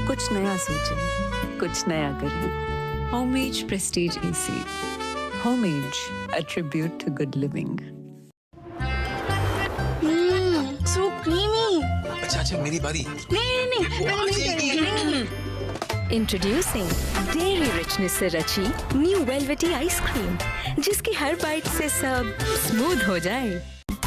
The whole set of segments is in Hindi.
कुछ नया सोचें, कुछ नया करें। Homage Prestige AC. Homage, a tribute to good living. So creamy. अच्छा मेरी बारी। नहीं। Introducing Dairy Richness से रची न्यू वेलवेटी आइसक्रीम, जिसकी हर बाइट से सब स्मूथ हो जाए।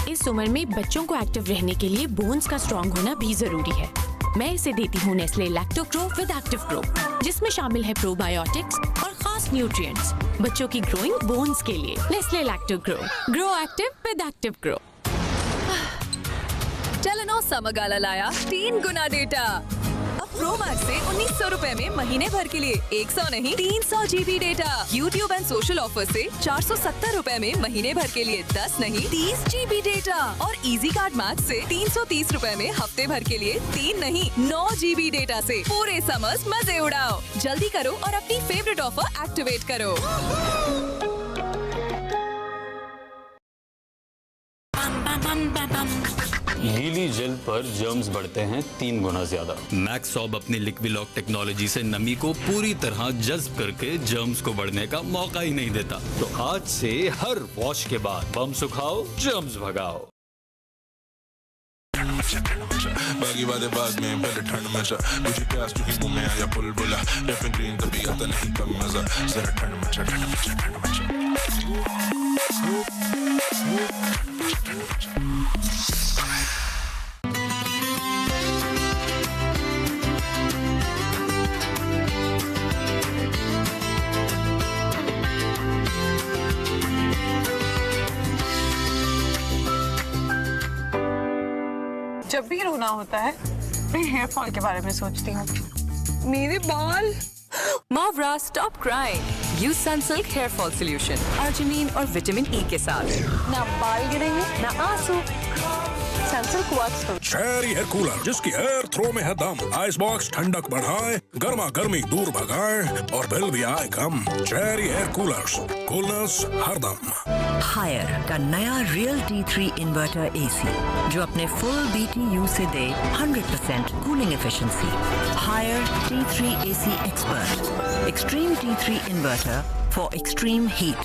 इस उम्र में बच्चों को एक्टिव रहने के लिए बोन्स का स्ट्रॉन्ग होना भी जरूरी है। मैं इसे देती हूँ Nestle Lacto grow with Active grow, जिसमें शामिल है प्रोबायोटिक्स और खास न्यूट्रिएंट्स बच्चों की ग्रोइंग बोन्स के लिए। Nestle Lacto Grow Active with Active Grow. Telenor समगाला लाया 3 गुना डेटा। अब प्रो मैक्स से 1900 रुपए में महीने भर के लिए 100 नहीं 300 GB data. YouTube and social offer से 470 रुपए में महीने भर के लिए 10 नहीं 30 GB डेटा। और इजी कार्ड मैक्स से 330 रुपए में हफ्ते भर के लिए 3 नहीं 9 GB डेटा से पूरे समर्स मजे उड़ाओ। जल्दी करो और अपनी फेवरेट ऑफर एक्टिवेट करो। गीली जेल पर जर्म्स बढ़ते हैं 3 गुना ज्यादा। मैक्सॉब अपनी लिक्विलॉक टेक्नोलॉजी से नमी को पूरी तरह जज्ब करके जर्म्स को बढ़ने का मौका ही नहीं देता। तो आज से हर वॉश के बाद बम सुखाओ, जर्म्स भगाओ। बाकी बातें बाद में, पहले ठंड में मुझे प्यास क्योंकि मुंह में आया बुलबुला। लेफ्ट ग्रीन तभी आता नहीं कम मजा। जरा ठंड में जब भी रोना होता है मैं हेयर फॉल के बारे में सोचती हूँ। मेरे बाल। Mawra stop crying. Use Sunsilk hair fall solution arginine और विटामिन ई के साथ। ना बाल गिरेंगे ना आंसू। सनसिल्क वर्क्स फॉर चेरी हेयर कूलर, जिसकी एयर थ्रो में है दम। आइस बॉक्स ठंडक बढ़ाए, गर्मा गर्मी दूर भगाए और बिल भी आए कम। चेरी हेयर कूलर्स, कूलनेस हरदम। हायर का नया रियल T3 इन्वर्टर एसी, जो अपने फुल BTU से दे 100% cooling efficiency. Haier T3 AC expert, extreme T3 inverter for extreme heat.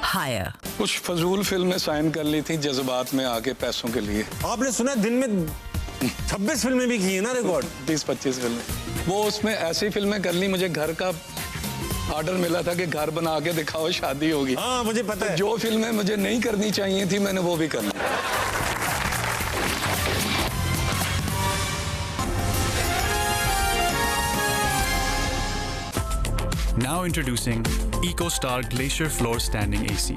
Haier. कुछ फजूल फिल्में साइन कर ली थी जज्बात में आके पैसों के लिए। आपने सुना दिन में 26 फिल्में भी की है ना रिकॉर्ड? 20-25 फिल्में। वो उसमें ऐसी फिल्में कर ली, मुझे घर का ऑर्डर मिला था कि घर बना के दिखाओ शादी होगी। हाँ मुझे पता है। जो फिल्में मुझे नहीं करनी चाहिए थी मैंने वो भी कर ली। Now introducing EcoStar Glacier Floor Standing AC,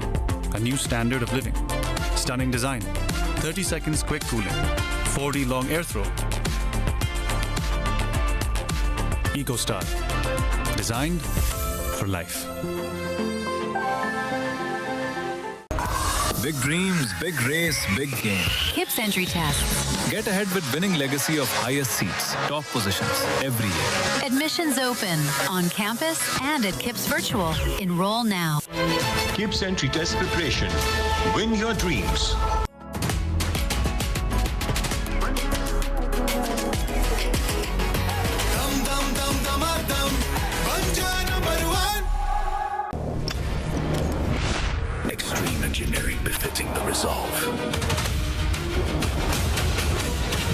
a new standard of living. Stunning design, 30 seconds quick cooling, 4D long air throw. EcoStar, designed for life. Big dreams, big race, big game. KIPS entry tests. Get ahead with winning legacy of highest seats, top positions every year. Admissions open on campus and at KIPS Virtual. Enroll now. KIPS entry test preparation. Win your dreams. Extreme engineering befitting the Resolve.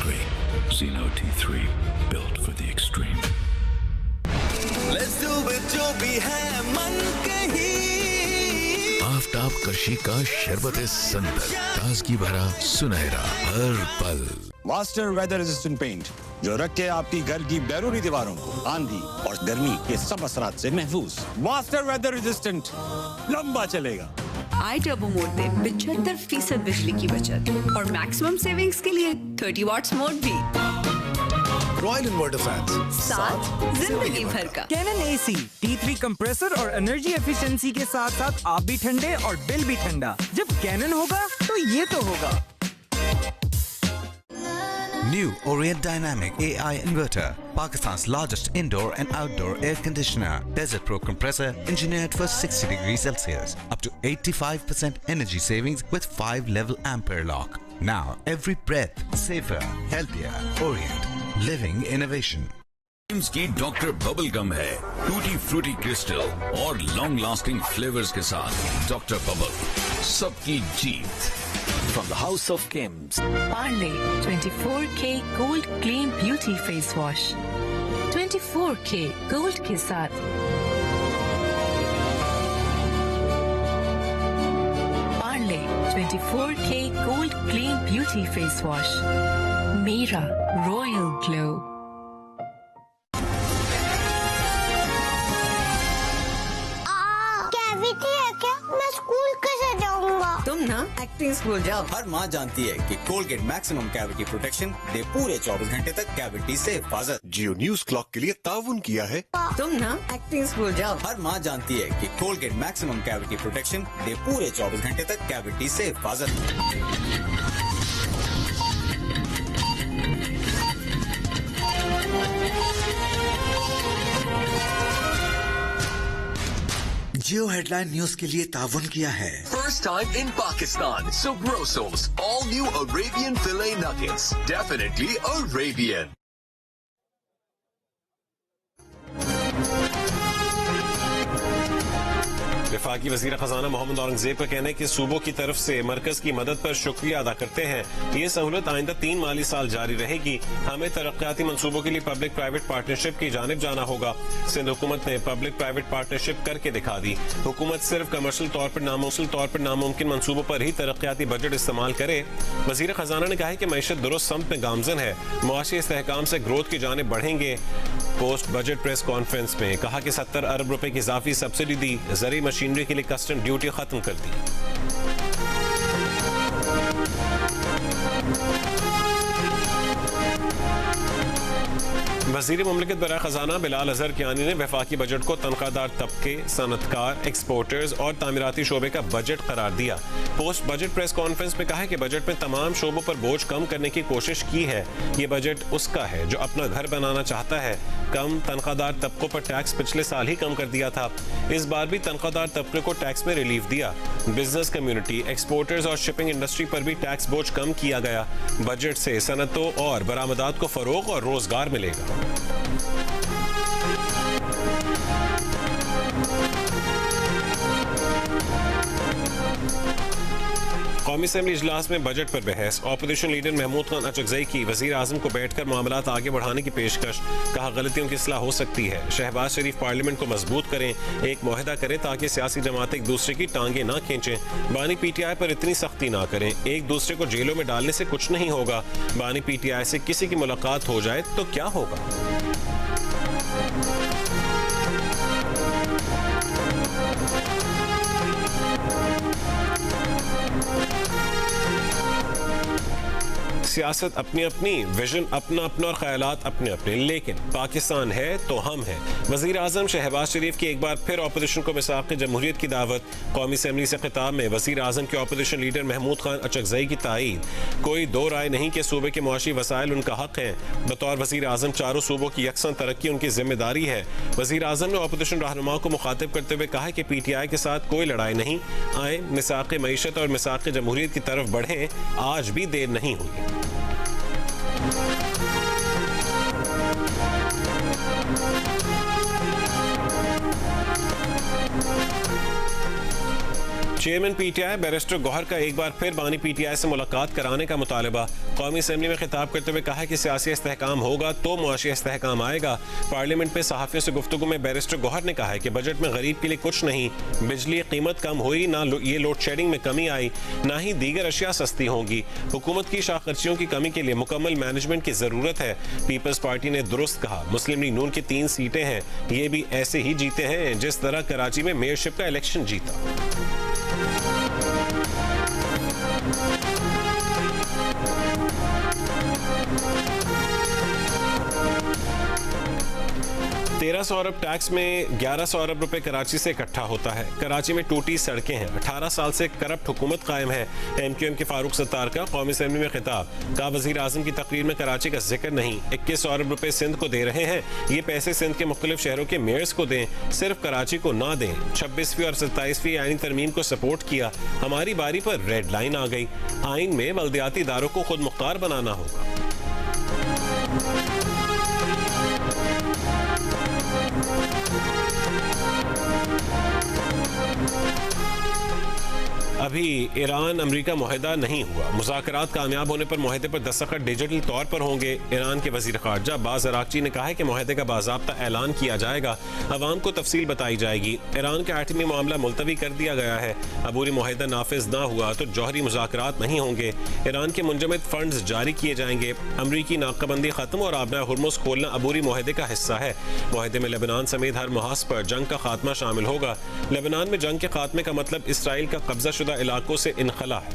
Great Xeno T3, built for the extreme. Let's do it जो भी है मन कही। आफ्ताब कशी का शरबत संदल, ताजगी भरा सुनहरा हर पल। मास्टर वेदर रेजिस्टेंट पेंट, जो रखे आपकी घर की बैरूनी दीवारों को आंधी और गर्मी के सब असरात से महफूज। मास्टर वेदर रेजिस्टेंट, लंबा चलेगा। आई टर्बो मोड में 75% बिजली की बचत और मैक्सिमम सेविंग्स के लिए 30 वॉट्स मोड भी। रॉयल इन्वर्टर फैंस, साथ जिंदगी भर का। कैनन AC T3 कंप्रेसर और एनर्जी एफिशिएंसी के साथ साथ आप भी ठंडे और बिल भी ठंडा। जब कैनन होगा तो ये तो होगा। New Orient Dynamic AI Inverter, Pakistan's largest indoor and outdoor air conditioner. Desert Pro compressor engineered for 60 degrees Celsius. Up to 85% energy savings with 5-level ampere lock. Now every breath safer, healthier. Orient. Living innovation. James की डॉक्टर बबल गम है टूटी फ्रूटी क्रिस्टल और लॉन्ग लास्टिंग फ्लेवर्स के साथ डॉक्टर बबल सबकी जीत From the House of Kims. Parle 24K Gold Clean Beauty Face Wash. 24K Gold के साथ. Parle 24K Gold Clean Beauty Face Wash. मेरा Royal Glow. तुम ना एक्टिंग स्कूल जाओ। हर माँ जानती है कि कोलगेट मैक्सिमम कैविटी प्रोटेक्शन दे पूरे 24 घंटे तक कैविटी से हिफाजत। जियो न्यूज क्लॉक के लिए ताउन किया है। तुम ना एक्टिंग स्कूल जाओ। हर माँ जानती है कि कोलगेट मैक्सिमम कैविटी प्रोटेक्शन दे पूरे 24 घंटे तक कैविटी से हिफाजत। जियो हेडलाइन न्यूज के लिए ताउन किया है। First time in Pakistan, Sobroso's all new Arabian filet nuggets. Definitely Arabian. वफाकी वज़ीर ख़ज़ाना मोहम्मद औरंगज़ेब का कहना है कि सूबों की तरफ से मरकज की मदद पर शुक्रिया अदा करते हैं। ये सहूलत आइंदा 3 माली साल जारी रहेगी। हमें तरक्याती मंसूबों के लिए पब्लिक प्राइवेट पार्टनरशिप की जानिब जाना होगा। सिंध हुकूमत ने पब्लिक प्राइवेट पार्टनरशिप करके दिखा दी। हुकूमत सिर्फ कमर्शियल तौर पर नामुमकिन मंसूबों पर ही तरक्याती बजट इस्तेमाल करे। वज़ीर ख़ज़ाना ने कहा है कि मईशत दुरुस्त समत में गामजन है, मुआशी इस्तेहकाम से ग्रोथ की जानिब बढ़ेंगे। पोस्ट बजट प्रेस कॉन्फ्रेंस में कहा कि 70 अरब रुपए की इजाफी सब्सिडी दी, ज़रूरी मशीनरी के लिए कस्टम ड्यूटी खत्म कर दी। वज़ीर मुमलिकत बराए खजाना बिलाल अजहर कियानी ने वफाकी बजट को तनख्वाहदार तबके, सनतकार, एक्सपोर्टर्स और तामीराती शोबे का बजट करार दिया। पोस्ट बजट प्रेस कॉन्फ्रेंस में कहा है कि बजट में तमाम शोबों पर बोझ कम करने की कोशिश की है। ये बजट उसका है जो अपना घर बनाना चाहता है। कम तनख्वाहदार तबकों पर टैक्स पिछले साल ही कम कर दिया था। इस बार भी तनख्वाहदार तबके को टैक्स में रिलीफ दिया। बिजनेस कम्युनिटी, एक्सपोर्टर्स और शिपिंग इंडस्ट्री पर भी टैक्स बोझ कम किया गया। बजट से सनतों और बरामदात को फरोग और रोजगार मिलेगा। कौमी असेंबली इजलास में बजट पर बहस। ऑपोजिशन लीडर महमूद खान अचकजई की वजीर आजम को बैठकर मामलात आगे बढ़ाने की पेशकश। कहा गलतियों की इस्लाह हो सकती है। शहबाज शरीफ पार्लियामेंट को मजबूत करें, एक मुआहदा करें ताकि सियासी जमातें एक दूसरे की टांगे ना खींचें। बानी PTI पर इतनी सख्ती ना करें, एक दूसरे को जेलों में डालने से कुछ नहीं होगा। बानी PTI से किसी की मुलाकात हो जाए तो क्या होगा। सियासत अपनी अपनी, विजन अपना अपना और ख्यालात अपने अपने, लेकिन पाकिस्तान है तो हम हैं। वजीर आजम शहबाज शरीफ की एक बार फिर ऑपोजिशन को मिसाक़ जमहूरियत की दावत। कौमी असेंबली से खिताब में वजीर आजम के ऑपोजिशन लीडर महमूद खान अचकजई की तायीद। कोई दो राय नहीं कि सूबे के मुआशी वसाइल उनका हक है। बतौर वजीर आजम चारों सूबों की यकसन तरक्की उनकी जिम्मेदारी है। वजीर आजम ने ऑपोजिशन रहनुमाओं को मुखातिब करते हुए कहा कि PTI के साथ कोई लड़ाई नहीं, आए मिसाक़ मईशत और मिसाक़ जमहूरियत की तरफ बढ़ें, आज भी देर नहीं हुई। चेयरमैन PTI बैरिस्टर गौहर का एक बार फिर बानी PTI से मुलाकात कराने का मुतालबा। कौमी असेंबली में खिताब करते हुए कहा कि सियासी इस्तेहकाम होगा तो मुआशी इस्तेहकाम आएगा। पार्लियामेंट में सहाफ़ियों से गुफ्तगू में बैरिस्टर गौहर ने कहा है कि बजट में गरीब के लिए कुछ नहीं, बिजली कीमत कम हुई ना, ये लोड शेडिंग में कमी आई, ना ही दीगर अशिया सस्ती होंगी। हुकूमत की शाखर्चियों की कमी के लिए मुकम्मल मैनेजमेंट की जरूरत है। पीपल्स पार्टी ने दुरुस्त कहा, मुस्लिम लीग नून की 3 सीटें हैं, ये भी ऐसे ही जीते हैं जिस तरह कराची में मेयरशिप का इलेक्शन जीता। 1300 अरब टैक्स में 1100 अरब रुपए कराची से इकट्ठा होता है। कराची में टूटी सड़कें हैं। 18 साल से करप्ट हुकूमत कायम है। MQM के फारूक सत्तार का कौमी असेंबली में खिताब। कहा वजीर आजम की तकरीर में कराची का जिक्र नहीं। 2100 अरब रुपए सिंध को दे रहे हैं। ये पैसे सिंध के मुख्तलिफ शहरों के मेयर्स को दें, सिर्फ कराची को ना दें। 26वीं और 27वीं आईनी तरमीम को सपोर्ट किया। हमारी बारी पर रेड लाइन आ गई। आइन में बल्दियाती इदारों को खुद मुख्तार बनाना होगा। अभी ईरान अमेरिका मुआहदा नहीं हुआ। मुज़ाकरात कामयाब होने पर मुआहदे पर दस्तखत डिजिटल तौर पर होंगे। ईरान के वज़ीर ख़ारजा अब्बास अराग़ची ने कहा है कि मुआहदे का बाज़ाब्ता ऐलान किया जाएगा, अवाम को तफसील बताई जाएगी। ईरान का एटमी मामला मुलतवी कर दिया गया है। अबूरी मुआहदा नाफिज ना हुआ तो जौहरी मुज़ाकरात नहीं होंगे। ईरान के मुंजमद फंड्स जारी किए जाएंगे। अमरीकी नाकाबंदी खत्म और आबना हुर्मुज़ खोलना अबूरी मुआहदे का हिस्सा है। मुआहदे में लेबनान समेत हर मुहाज पर जंग का खात्मा शामिल होगा। लेबनान में जंग के खात्मे का मतलब इसराइल का कब्जा शुदा इलाकों से इनखला है।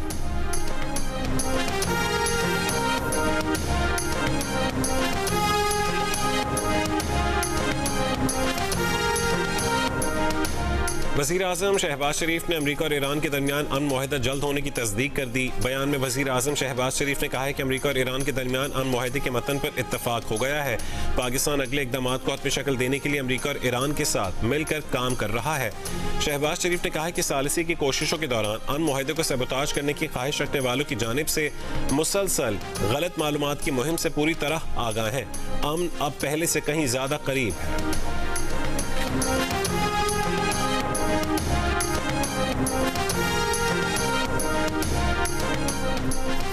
वज़ीर आज़म शहबाज शरीफ ने अमेरिका और ईरान के दरमियान अमन मुआहदा जल्द होने की तस्दीक कर दी। बयान में वज़ीर आज़म शहबाज शरीफ ने कहा है कि अमेरिका और ईरान के दरमियान अमन मुआहदे के मतन पर इत्तफाक हो गया है। पाकिस्तान अगले इक़दाम को हतमी शक्ल देने के लिए अमेरिका और ईरान के साथ मिलकर काम कर रहा है। शहबाज शरीफ ने कहा है कि सालिसी की कोशिशों के दौरान अमन मुआहदे को सबोताज करने की ख्वाहिश रखने वालों की जानिब से मुसलसल गलत मालूमात की मुहिम से पूरी तरह आगाह हैं। अमन अब पहले से कहीं ज़्यादा करीब है।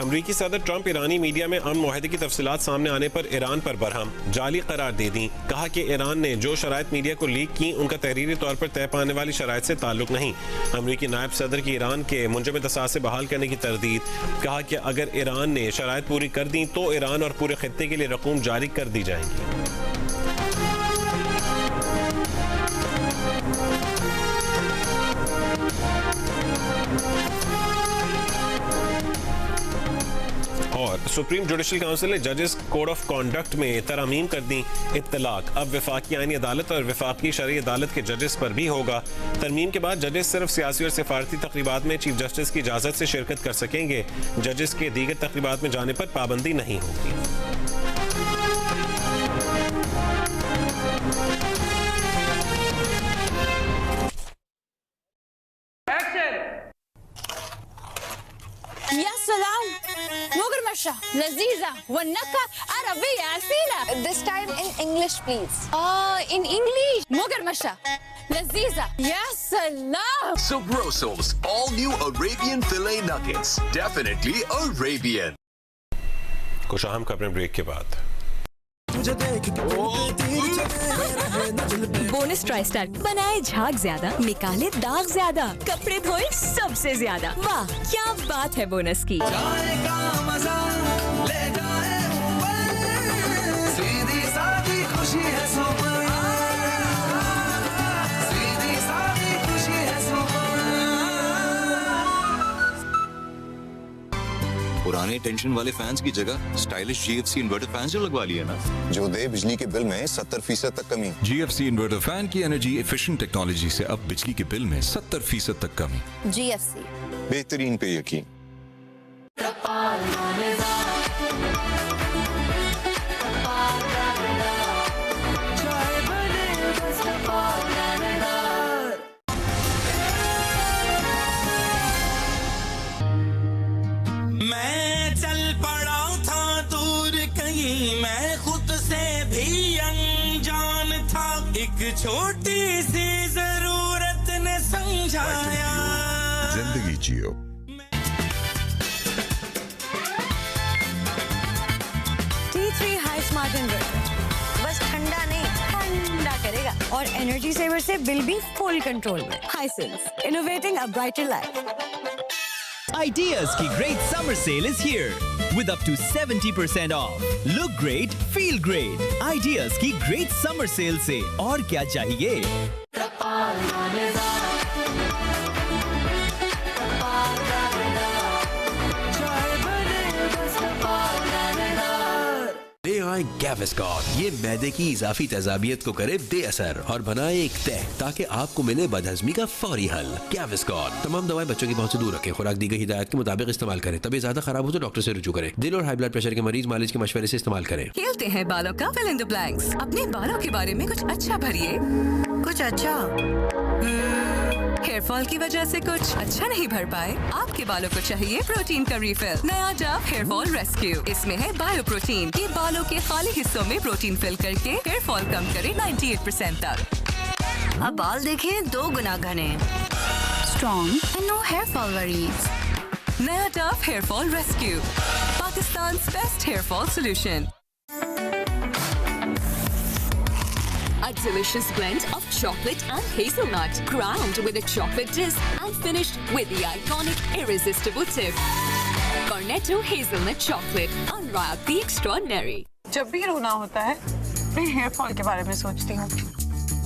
अमरीकी सदर ट्रंप ईरानी मीडिया में अमन मुआहदे की तफसीलात सामने आने पर ईरान पर बरहम, जाली करार दे दी। कहा कि ईरान ने जो शराइत मीडिया को लीक की उनका तहरीरी तौर पर तय पाने वाली शराइत से ताल्लुक नहीं। अमरीकी नायब सदर की ईरान के मुंजमद असासे बहाल करने की तरदीद। कहा कि अगर ईरान ने शराइत पूरी कर दी तो ईरान और पूरे खित्ते के लिए रकूम जारी कर दी जाएंगी। और सुप्रीम जुडिशल काउंसिल ने जजेस कोड ऑफ कॉन्डक्ट में तरमीम कर दी। इत्तलाक अब वफाकी आईनी अदालत और वफाकी शरई अदालत के जजेस पर भी होगा। तरमीम के बाद जजेस सिर्फ सियासी और सिफारती तकरीबात में चीफ जस्टिस की इजाजत से शिरकत कर सकेंगे। जजेस के दीगर तकरीबात में जाने पर पाबंदी नहीं होगी। Laziza, Wanaka, Arabiya, Asila. This time in English, please. In English. Mogar Masha. Laziza. Yes, Allah. Subrosos, all new Arabian filet nuggets. Definitely Arabian. कुछ अहम खबरें ब्रेक के बाद। बोनस ट्राई स्टार बनाए झाग ज्यादा, निकाले दाग ज्यादा, कपड़े धोए सबसे ज्यादा। वाह क्या बात है बोनस की। सीधी सादी खुशी है सुपर, सीधी सादी खुशी है सुपर। पुराने टेंशन वाले फैंस की जगह स्टाइलिश GFC इन्वर्टर फैंस जो लगवा लिए ना, जो दे बिजली के बिल में 70% तक कमी। GFC इन्वर्टर फैन की एनर्जी एफिशिएंट टेक्नोलॉजी से अब बिजली के बिल में 70% तक कमी। GFC बेहतरीन पे यकीन। मैं चल पड़ा था दूर कहीं, मैं खुद से भी अनजान था, एक छोटी सी जरूरत ने समझाया। जिंदगी जियो। T3 हाई स्मार्ट इन्वर्टर बस ठंडा नहीं ठंडा करेगा और एनर्जी सेवर से बिल भी फुल कंट्रोल में। हाइसेंस इनोवेटिंग अ ब्राइटर लाइफ। Ideas की great summer sale is here with up to 70% off. Look great, feel great. Ideas की great summer sale से और क्या चाहिए? AI Gaviscon। ये मैदे की इजाफी तेजाबियत को करे बेअसर और बनाए एक तय ताकि आपको मिले बदहजमी का फौरी हल। Gaviscon। तमाम दवाएं बच्चों की पहुंच से दूर रखें। खुराक दी गई हिदायत के मुताबिक इस्तेमाल करें। तबीयत ज्यादा खराब हो तो डॉक्टर से रुजू करें। दिल और हाई ब्लड प्रेशर के मरीज मालिश के मशवरे से इस्तेमाल करें। खेलते हैं बालों का फिल इन द ब्लैंक्स। अपने बालों के बारे में कुछ अच्छा भरिए। कुछ अच्छा हेयर फॉल की वजह से कुछ अच्छा नहीं भर पाए? आपके बालों को चाहिए प्रोटीन का रिफिल। नया डव हेयर फॉल रेस्क्यू। इसमें है बायो प्रोटीन। ये बालों के खाली हिस्सों में प्रोटीन फिल करके हेयर फॉल कम करे 98% तक। अब बाल देखें 2 गुना घने। Strong and no hair fall worries. नया Dove hair fall rescue, Pakistan best hair fall solution. A delicious blend of chocolate and hazelnut, crowned with a chocolate disc and finished with the iconic irresistible tip. Cornetto hazelnut chocolate, unwrap the extraordinary. जब भी रोना होता है मैं हेयर फॉल के बारे में सोचती हूँ।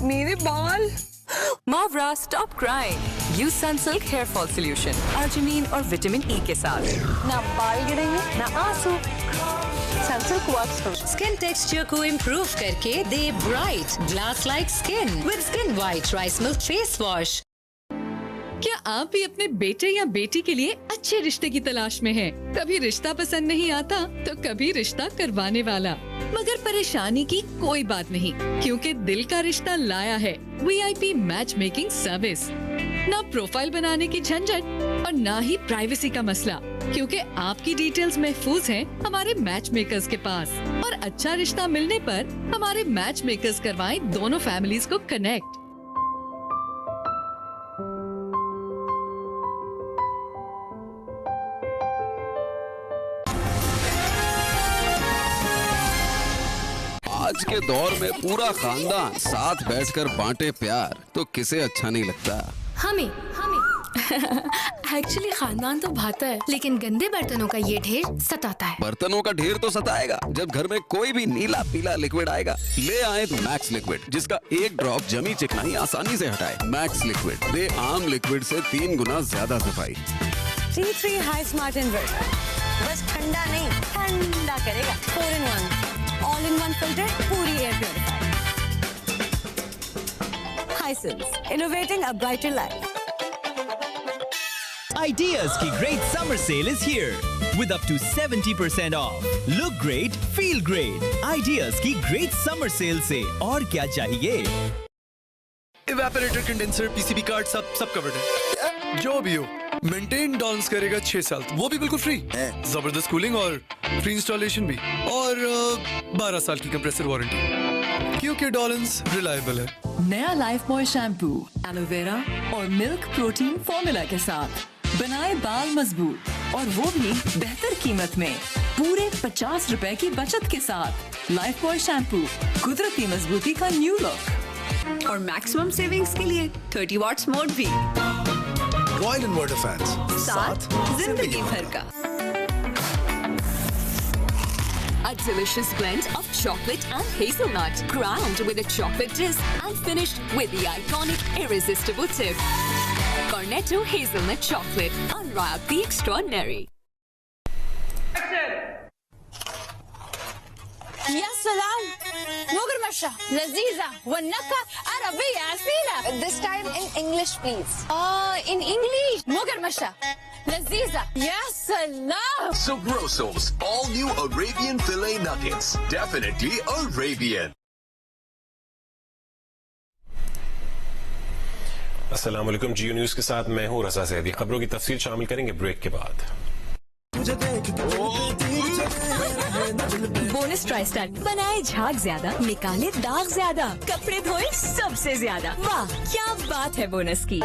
मेरे बाल। Mavra, stop crying. Use Sunsilk hair fall solution, arginine और विटामिन E के साथ। ना बाल गिरेंगे ना आंसू। Sunsilk works for skin texture को इम्प्रूव करके दे bright glass like skin with skin white rice milk face wash. क्या आप भी अपने बेटे या बेटी के लिए अच्छे रिश्ते की तलाश में हैं? कभी रिश्ता पसंद नहीं आता तो कभी रिश्ता करवाने वाला। मगर परेशानी की कोई बात नहीं, क्योंकि दिल का रिश्ता लाया है VIP मैच मेकिंग सर्विस। ना प्रोफाइल बनाने की झंझट और ना ही प्राइवेसी का मसला, क्योंकि आपकी डिटेल्स महफूज हैं हमारे मैच मेकर्स के पास। और अच्छा रिश्ता मिलने पर हमारे मैच मेकर्स करवाएं दोनों फैमिलीज को कनेक्ट। आज के दौर में पूरा खानदान साथ बैठकर बांटे प्यार तो किसे अच्छा नहीं लगता। हमें एक्चुअली खानदान तो भाता है, लेकिन गंदे बर्तनों का ये ढेर सताता है। बर्तनों का ढेर तो सताएगा जब घर में कोई भी नीला पीला लिक्विड आएगा। ले आए मैक्स लिक्विड, जिसका एक ड्रॉप जमी चिकनाई आसानी से हटाए। मैक्स लिक्विड दे आम लिक्विड से 3 गुना ज्यादा सफाई। T3 हाई स्मार्ट इन्वर्टर बस ठंडा नहीं ठंडा करेगा। 4-in-1 all in one filter, पूरी air purifier. Hisense, innovating a brighter life. Ideas की great summer sale is here with up to 70% off. Look great, feel great. Ideas की great summer sale से और क्या चाहिए? Evaporator, condenser, PCB कार्ड सब कवर्ड है। जो भी हो, मेंटेन डॉल्स करेगा 6 साल, वो भी बिल्कुल फ्री। जबरदस्त कूलिंग और फ्री इंस्टॉलेशन भी, और 12 साल की कंप्रेसर वारंटी, क्योंकि डॉलन्स रिलायबल है। नया लाइफ बॉय शैम्पू एलोवेरा और मिल्क प्रोटीन फॉर्मूला के साथ बनाए बाल मजबूत, और वो भी बेहतर कीमत में। पूरे 50 रुपए की बचत के साथ लाइफ बॉय शैम्पू, कुदरती मजबूती का न्यू लुक। और मैक्सिमम सेविंग्स के लिए 30 वॉट्स मोड भी। रॉयल इन्वर्टर फैंस, साथ जिंदगी भर का। A delicious blend of chocolate and hazelnut, crowned with a chocolate disc and finished with the iconic irresistible tip. Cornetto hazelnut chocolate, unwrap the extraordinary. Ya salam, Mogar Masha, Laziza, Wanaka, Arabiya, Asila. This time in English, please. In English. Mogar Masha, Laziza, Ya salam. Subrosos, all new Arabian filet nuggets. Definitely Arabian. अस्सलाम वालेकुम, जियो न्यूज के साथ मैं हूं रजा ज़ैदी। खबरों की तफसील शामिल करेंगे ब्रेक के बाद। बोनस ट्राई स्टाइल बनाए झाग ज्यादा, निकाले दाग ज्यादा, कपड़े धोए सबसे ज्यादा। वाह क्या बात है बोनस की।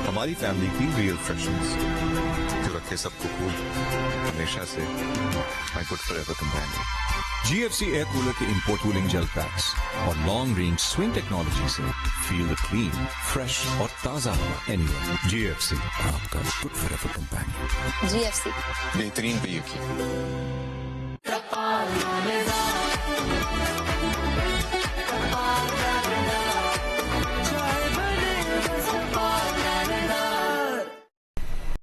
हमारी फैमिली की रियल फ्रेशनेस जो रखे सबको कूल, हमेशा से my good forever companion. GFC air cooler के इंपोर्ट कूलिंग जेल पैक्स और लॉन्ग रेंज स्विंग टेक्नोलॉजी से फील द क्लीन, फ्रेश और ताजा हवा एनीवेयर। GFC आपका गुड फॉरएवर कंपेनियन। GFC बेहतरीन पे यकीन।